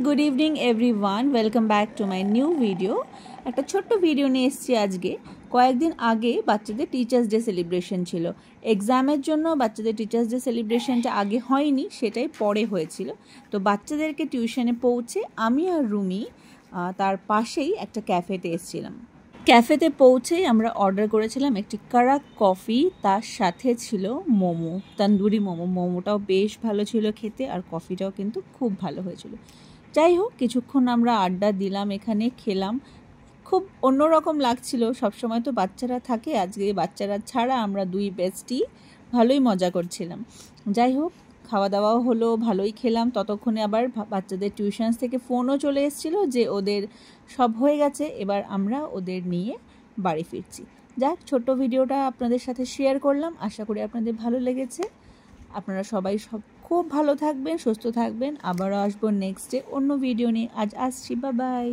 Good evening everyone, welcome back to my new video. একটা ছোট্ট video নিয়ে এসেছি আজকে। কয়েকদিন আগে বাচ্চাদের টিচার্স ডে সেলিব্রেশন ছিল। এক্সামের জন্য বাচ্চাদের টিচার্স ডে সেলিব্রেশনটা আগে হয়নি, সেটাই পরে হয়েছিল। তো বাচ্চাদেরকে টিউশনে পৌঁছে আমি আর রুমি তার পাশেই একটা ক্যাফেতে এসেছিলাম। ক্যাফেতে পৌঁছেই আমরা অর্ডার করেছিলাম একটি কারাক কফি, তার সাথে ছিল মোমো, তন্দুরি মোমো। মোমোটাও বেশ ভালো ছিল খেতে, আর কফিটাও কিন্তু খুব ভালো হয়েছিল। যাই হোক, কিছুক্ষণ আমরা আড্ডা দিলাম, এখানে খেলাম, খুব অন্যরকম লাগছিল। সবসময় তো বাচ্চারা থাকে, আজকে বাচ্চারা ছাড়া আমরা দুই বেস্টি ভালোই মজা করছিলাম। যাই হোক, খাওয়া দাওয়াও হলো, ভালোই খেলাম। ততক্ষণে আবার বাচ্চাদের টিউশনস থেকে ফোনও চলে এসেছিলো যে ওদের সব হয়ে গেছে, এবার আমরা ওদের নিয়ে বাড়ি ফিরছি। যাক, ছোট্ট ভিডিওটা আপনাদের সাথে শেয়ার করলাম, আশা করি আপনাদের ভালো লেগেছে। আপনারা সবাই খুব ভালো থাকবেন, সুস্থ থাকবেন। আবারও আসবো নেক্সট ডে অন্য ভিডিও নিয়ে। আজ আসছি, বাই বাই।